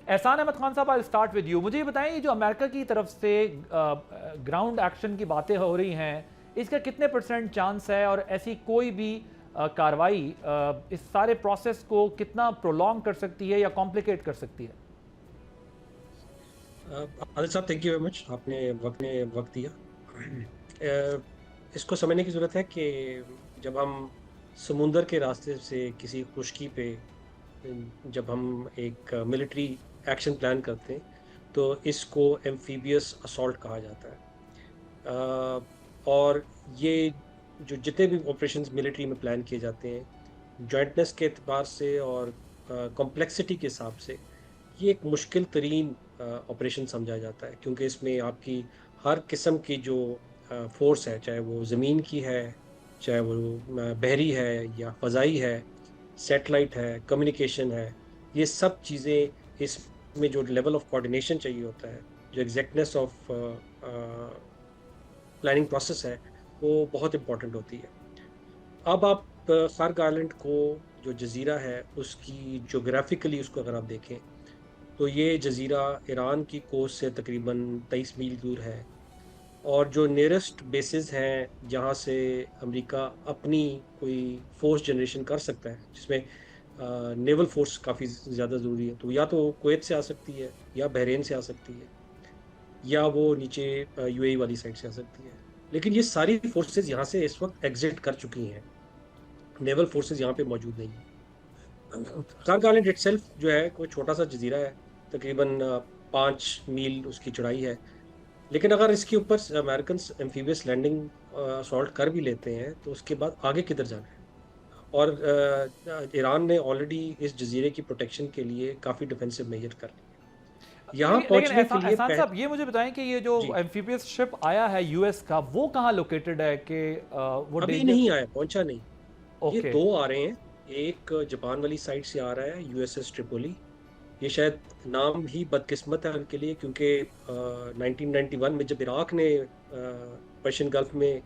एहसान अहमद खान साहब, I start with you. मुझे ये बताएं, ये जो अमेरिका की तरफ से ग्राउंड एक्शन की बातें हो रही हैं, इसका कितने परसेंट चांस है, और ऐसी कोई भी कार्रवाई इस सारे प्रोसेस को कितना प्रोलॉन्ग कर सकती है या कॉम्प्लिकेट कर सकती है? आदिल साहब, थैंक यू वेरी मच, आपने वक्त दिया। इसको समझने की ज़रूरत है कि जब हम समुंदर के रास्ते से किसी खुश्की पे जब हम एक मिलिट्री एक्शन प्लान करते हैं तो इसको एम्फीबियस असॉल्ट कहा जाता है। और ये जो जितने भी ऑपरेशंस मिलिट्री में प्लान किए जाते हैं, जॉइंटनेस के एतबार से और कॉम्प्लेक्सिटी के हिसाब से ये एक मुश्किल तरीन ऑपरेशन समझा जाता है, क्योंकि इसमें आपकी हर किस्म की जो फोर्स है, चाहे वो ज़मीन की है, चाहे वो बहरी है या फ़ज़ाई है, सैटेलाइट है, कम्युनिकेशन है, ये सब चीज़ें, इसमें जो लेवल ऑफ कोऑर्डिनेशन चाहिए होता है, जो एग्जैक्टनेस ऑफ प्लानिंग प्रोसेस है, वो बहुत इंपॉर्टेंट होती है। अब आप फार्ग आइलैंड को, जो जजीरा है, उसकी जोग्राफिकली उसको अगर आप देखें तो ये जजीरा ईरान की कोस्ट से तकरीबन 23 मील दूर है। और जो नियरेस्ट बेसिस हैं जहाँ से अमेरिका अपनी कोई फोर्स जनरेशन कर सकता है, जिसमें नेवल फोर्स काफ़ी ज़्यादा ज़रूरी है, तो या तो कुवैत से आ सकती है, या बहरीन से आ सकती है, या वो नीचे यूएई वाली साइड से आ सकती है। लेकिन ये सारी फोर्सेस यहाँ से इस वक्त एग्जिट कर चुकी हैं, नेवल फोर्सेस यहाँ पे मौजूद नहीं है। कारग आइलैंड इटसेल्फ जो है कोई छोटा सा जजीरा है, तकरीबन 5 मील उसकी चौड़ाई है। लेकिन अगर इसके ऊपर अमेरिकन एम्फीबियस लैंडिंग असॉल्ट कर भी लेते हैं तो उसके बाद आगे किधर जाना है? और ईरान ने ऑलरेडी इस जजीरे की प्रोटेक्शन के लिए काफ़ी डिफेंसिव मेजर कर लिए। यहाँ लेकिन पहुंचने के लिए एहसान साहब, ये मुझे बताएं कि ये जो जी, एम्फीबियस शिप आया है यूएस का, वो कहाँ लोकेटेड है कि वो अभी डेंजर? नहीं आया, पहुंचा नहीं। ये ओके। दो आ रहे हैं। एक जापान वाली साइड से आ रहा है, यूएसएस ट्रिपोली। ये शायद नाम ही बदकिस्मत है उनके लिए, क्योंकि 1991 में जब इराक ने पर्शियन गल्फ में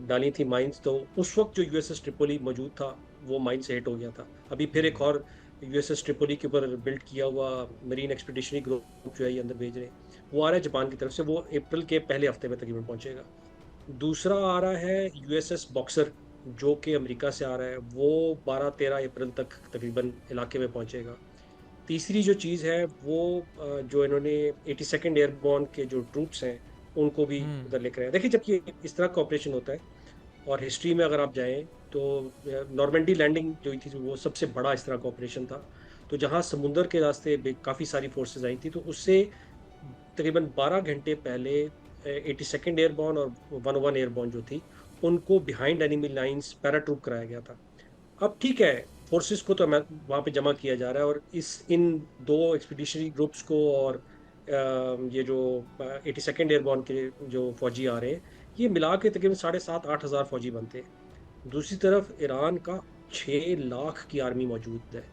डाली थी माइंस, तो उस वक्त जो यूएसएस ट्रिपोली मौजूद था वो माइन से हिट हो गया था। अभी फिर एक और यूएसएस ट्रिपोली के ऊपर बिल्ड किया हुआ मरीन एक्सपीडिशनरी ग्रुप जो है ये अंदर भेज रहे हैं, वो आ रहा है जापान की तरफ से। वो अप्रैल के पहले हफ्ते में तकरीबन पहुंचेगा। दूसरा आ रहा है यूएसएस बॉक्सर, जो कि अमेरिका से आ रहा है, वो 12-13 अप्रैल तक तकरीबन इलाके में पहुंचेगा। तीसरी जो चीज़ है वो जो इन्होंने 82nd एयरबॉर्न के जो ट्रूप्स हैं उनको भी हम्म। उधर लेकर आए। देखिए, जब ये इस तरह का ऑपरेशन होता है, और हिस्ट्री में अगर आप जाएं तो नॉर्मेंडी लैंडिंग जो थी वो सबसे बड़ा इस तरह का ऑपरेशन था। तो जहां समुंदर के रास्ते काफ़ी सारी फोर्सेज आई थी, तो उससे तकरीबन 12 घंटे पहले 82nd एयरबॉर्न और 101 एयरबॉर्न जो थी, उनको बिहाइंड एनिमी लाइंस पैराट्रूप कराया गया था। अब ठीक है, फोर्सेस को तो वहाँ पे जमा किया जा रहा है, और इन दो एक्सपीडिशनरी ग्रुप्स को और ये जो 82nd एयरबॉर्न के जो फौजी आ रहे हैं, ये मिला के तकरीबन 7,500-8,000 फौजी बनते हैं। दूसरी तरफ ईरान का 6 लाख की आर्मी मौजूद है।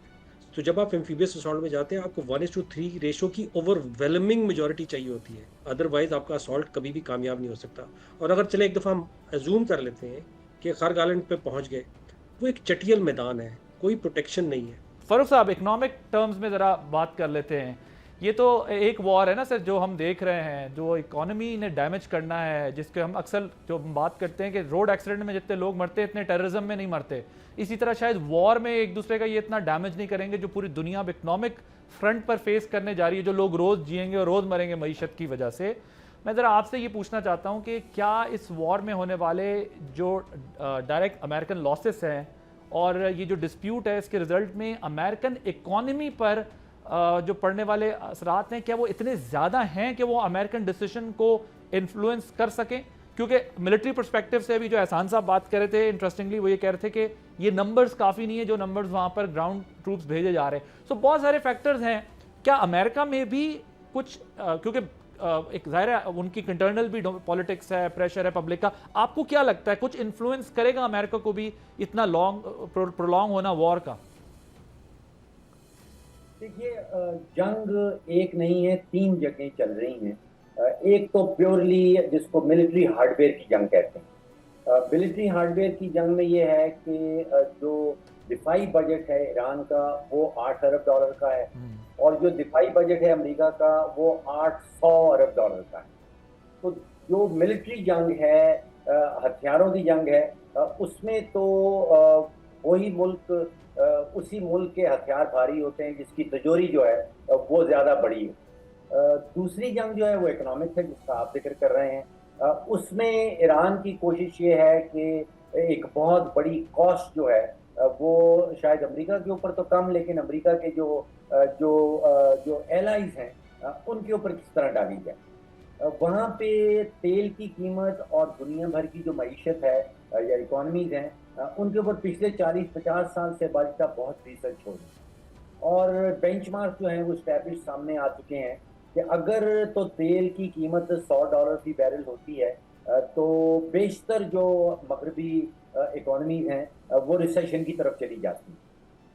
तो जब आप एम्फीबियस असॉल्ट में जाते हैं, आपको 1:3 रेशो की ओवरवेलमिंग मेजोरिटी चाहिए होती है, अदरवाइज आपका असॉल्ट कभी भी कामयाब नहीं हो सकता। और अगर चले एक दफ़ा हम एज्यूम कर लेते हैं कि खर्ग आइलैंड पे पहुंच गए, वो एक चटियल मैदान है, कोई प्रोटेक्शन नहीं है। फरूख साहब, इकोनॉमिक टर्म्स में ज़रा बात कर लेते हैं। ये तो एक वॉर है ना सर, जो हम देख रहे हैं, जो इकोनॉमी ने डैमेज करना है, जिसके हम अक्सर जो हम बात करते हैं कि रोड एक्सीडेंट में जितने लोग मरते हैं इतने टेररिज्म में नहीं मरते, इसी तरह शायद वॉर में एक दूसरे का ये इतना डैमेज नहीं करेंगे जो पूरी दुनिया अब इकोनॉमिक फ्रंट पर फेस करने जा रही है, जो लोग रोज़ जिएंगे और रोज़ मरेंगे मीशत की वजह से। मैं ज़रा आपसे ये पूछना चाहता हूँ कि क्या इस वॉर में होने वाले जो डायरेक्ट अमेरिकन लॉसेस हैं और ये जो डिस्प्यूट है, इसके रिजल्ट में अमेरिकन इकोनॉमी पर जो पड़ने वाले असरात हैं, क्या वो इतने ज़्यादा हैं कि वो अमेरिकन डिसीजन को इन्फ्लुएंस कर सकें? क्योंकि मिलिट्री पर्सपेक्टिव से भी जो एहसान साहब बात कर रहे थे, इंटरेस्टिंगली वो ये कह रहे थे कि ये नंबर्स काफ़ी नहीं है जो नंबर्स वहाँ पर ग्राउंड ट्रूप्स भेजे जा रहे हैं। सो बहुत सारे फैक्टर्स हैं। क्या अमेरिका में भी कुछ क्योंकि एक ज़ाहिर है उनकी इंटरनल भी पॉलिटिक्स है, प्रेशर है पब्लिक का, आपको क्या लगता है कुछ इन्फ्लुएंस करेगा अमेरिका को भी इतना लॉन्ग प्रोलॉन्ग होना वॉर का? देखिए, जंग एक नहीं है, तीन जगह चल रही हैं। एक तो प्योरली जिसको मिलिट्री हार्डवेयर की जंग कहते हैं। मिलिट्री हार्डवेयर की जंग में ये है कि जो दिफाई बजट है ईरान का वो 8 अरब डॉलर का है, और जो दिफाई बजट है अमेरिका का वो 800 अरब डॉलर का है। तो जो मिलिट्री जंग है, हथियारों की जंग है, उसमें तो वही मुल्क, उसी मुल्क के हथियार भारी होते हैं जिसकी तिजोरी जो है वो ज़्यादा बड़ी है। दूसरी जंग जो है वो इकोनॉमिक है जिसका आप जिक्र कर रहे हैं। उसमें ईरान की कोशिश ये है कि एक बहुत बड़ी कॉस्ट जो है वो शायद अमेरिका के ऊपर तो कम, लेकिन अमेरिका के जो एलाइज हैं उनके ऊपर किस तरह डाली जाए। वहाँ पे तेल की कीमत और दुनिया भर की जो मईशत है या इकोनॉमीज हैं, उनके ऊपर पिछले 40-50 साल से बाजता बहुत रिसर्च हो रही है, और बेंचमार्क जो हैं वो स्टैब्लिश सामने आ चुके हैं कि अगर तो तेल की कीमत $100 फी बैरल होती है, तो बेशतर जो मगरबी इकोनॉमीज हैं वो रिसेशन की तरफ चली जाती हैं।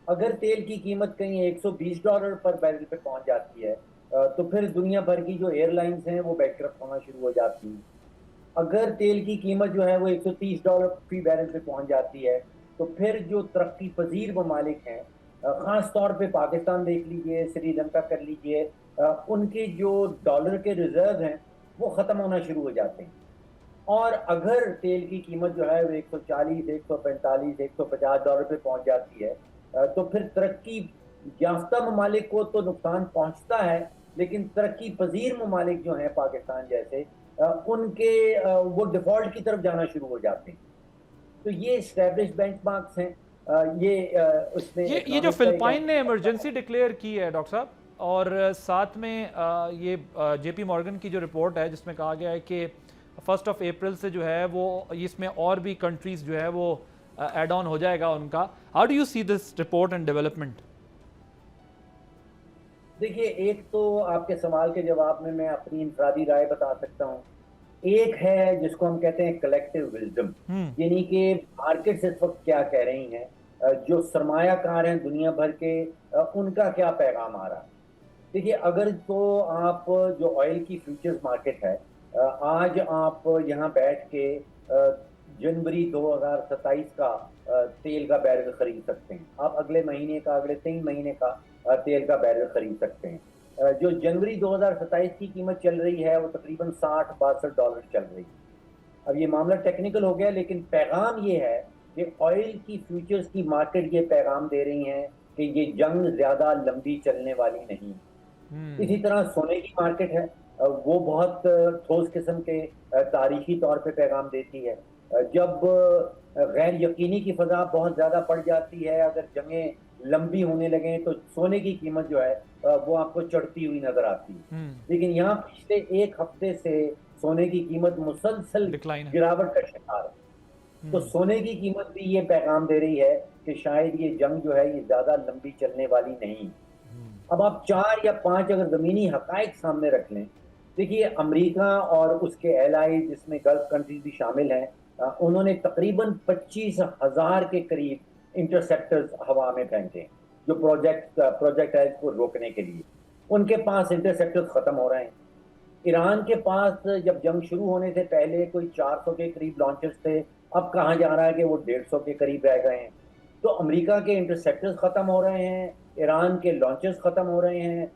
अगर तेल की कीमत कहीं $120 पर बैरल पे पहुंच जाती है, तो फिर दुनिया भर की जो एयरलाइंस हैं वो बैंकरप्ट होना शुरू हो जाती हैं। अगर तेल की कीमत जो है वो $130 फी बैरल पे पहुंच जाती है, तो फिर जो तरक्की पजीर ममालिक हैं, ख़ास तौर पे पाकिस्तान देख लीजिए, श्रीलंका कर लीजिए, उनके जो डॉलर के रिजर्व हैं वो ख़त्म होना शुरू हो जाते हैं। और अगर तेल की कीमत जो है वो 140, 145, $150 पे पहुंच जाती है, तो फिर तरक्की याफ्ता ममालिक को तो नुकसान पहुंचता है, लेकिन तरक्की पजीर ममालिक जो हैं पाकिस्तान जैसे, उनके वो डिफॉल्ट की तरफ जाना शुरू हो जाते हैं। तो ये स्टैब्लिश बेंचमार्क्स हैं। उसमें ये जो इकोनॉमिक का एक फिलिपाइन ने इमरजेंसी डिक्लेयर की है डॉक्टर साहब, और साथ में ये जेपी मॉर्गन की जो रिपोर्ट है जिसमें कहा गया है कि 1 अप्रैल से जो है वो इसमें और भी कंट्रीज जो है वो एड ऑन हो जाएगा उनका। How do you see this report and development? देखिए, एक तो आपके सवाल के जवाब में मैं अपनी इंफरादी राय बता सकता हूँ। एक है जिसको हम कहते हैं कलेक्टिव विजडम, यानी कि मार्केट्स इस वक्त क्या कह रही हैं, जो सरमायाकार हैं दुनिया भर के, उनका क्या पैगाम आ रहा है। देखिए, अगर तो आप जो ऑयल की फ्यूचर्स मार्केट है, आज आप यहाँ बैठ के जनवरी 2027 का तेल का बैरल खरीद सकते हैं। आप अगले महीने का, अगले 3 महीने का तेल का बैरल खरीद सकते हैं। जो जनवरी 2027 की कीमत चल रही है वो तकरीबन $60-62 चल रही है। अब ये मामला टेक्निकल हो गया, लेकिन पैगाम ये है कि ऑयल की फ्यूचर्स की मार्केट ये पैगाम दे रही हैं कि ये जंग ज़्यादा लंबी चलने वाली नहीं। इसी तरह सोने की मार्केट है, वो बहुत ठोस किस्म के तारीखी तौर पे पैगाम देती है। जब गैर यकीनी की फजा बहुत ज़्यादा बढ़ जाती है, अगर जंगें लंबी होने लगे, तो सोने की कीमत जो है वो आपको चढ़ती हुई नजर आती है। लेकिन यहाँ पिछले 1 हफ्ते से सोने की कीमत मुसलसल गिरावट का शिकार है। तो सोने की कीमत भी ये पैगाम दे रही है कि शायद ये जंग जो है ये ज्यादा लंबी चलने वाली नहीं। अब आप 4 या 5 अगर जमीनी हकायक सामने रख लें, देखिए अमेरिका और उसके एलाइज जिसमें गल्फ कंट्रीज भी शामिल हैं, उन्होंने तकरीबन 25,000 के करीब इंटरसेप्टर्स हवा में फेंके हैं, जो प्रोजेक्टाइल्स को रोकने के लिए। उनके पास इंटरसेप्टर्स खत्म हो रहे हैं। ईरान के पास जब जंग शुरू होने से पहले कोई 400 के करीब लॉन्चर्स थे, अब कहा जा रहा है कि वो 150 के करीब रह गए हैं। तो अमेरिका के इंटरसेप्टर्स खत्म हो रहे हैं, ईरान के लॉन्चर्स खत्म हो रहे हैं।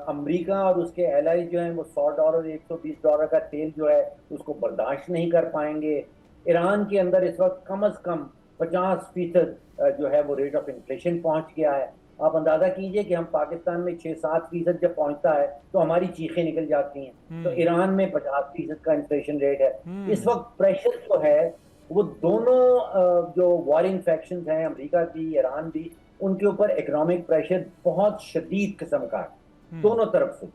अमेरिका और उसके एलाइज जो हैं वो $100, $120 का तेल जो है उसको बर्दाश्त नहीं कर पाएंगे। ईरान के अंदर इस वक्त कम अज कम 50% जो है वो रेट ऑफ इन्फ्लेशन पहुंच गया है। आप अंदाजा कीजिए कि हम पाकिस्तान में 6-7% जब पहुंचता है तो हमारी चीखें निकल जाती हैं, तो ईरान में 50% का इन्फ्लेशन रेट है। इस वक्त प्रेशर जो है वो दोनों जो वॉरिंग फैक्शंस हैं, अमेरिका भी, ईरान भी, उनके ऊपर इकोनॉमिक प्रेशर बहुत शदीद किस्म का है दोनों तरफ से।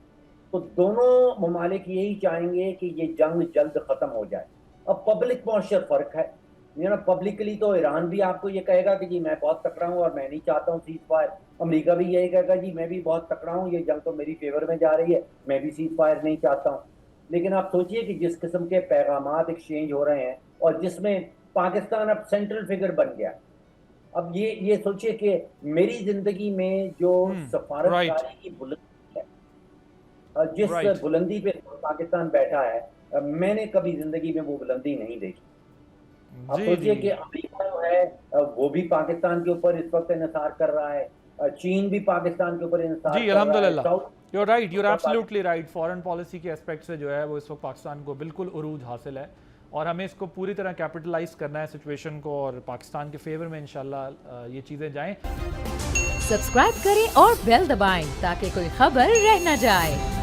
तो दोनों ममालिक यही चाहेंगे कि ये जंग जल्द खत्म हो जाए। अब पब्लिक पॉस्चर फर्क है, पब्लिकली तो ईरान भी आपको ये कहेगा कि जी मैं बहुत तकड़ा हूँ और मैं नहीं चाहता हूँ सीज फायर। अमेरिका भी यही कहेगा जी मैं भी बहुत तकड़ा हूँ, ये जंग तो मेरी फेवर में जा रही है, मैं भी सीज फायर नहीं चाहता हूँ। लेकिन आप सोचिए कि जिस किस्म के पैगामात एक्सचेंज हो रहे हैं और जिसमें पाकिस्तान अब सेंट्रल फिगर बन गया। अब ये सोचिए कि मेरी जिंदगी में जो सफारतकारी की बुलंदी है, जिस बुलंदी पे पाकिस्तान बैठा है, मैंने कभी जिंदगी में वो बुलंदी नहीं देखी। आप सोचिए कि अमेरिका जो है वो भी पाकिस्तान के ऊपर इस वक्त इन्हिसार कर रहा है, चीन भी पाकिस्तान के ऊपर इन्हिसार जी, कर रहा है। अल्हम्दुलिल्लाह, you are right, you are absolutely right. Foreign policy के एस्पेक्ट से जो है वो इस वक्त पाकिस्तान को बिल्कुल उरूज हासिल है और हमें इसको पूरी तरह कैपिटलाइज करना है सिचुएशन को, और पाकिस्तान के फेवर में इंशाल्लाह ये चीज़ें जाएं। सब्सक्राइब करें और बेल दबाएं ताकि कोई खबर रह न जाए।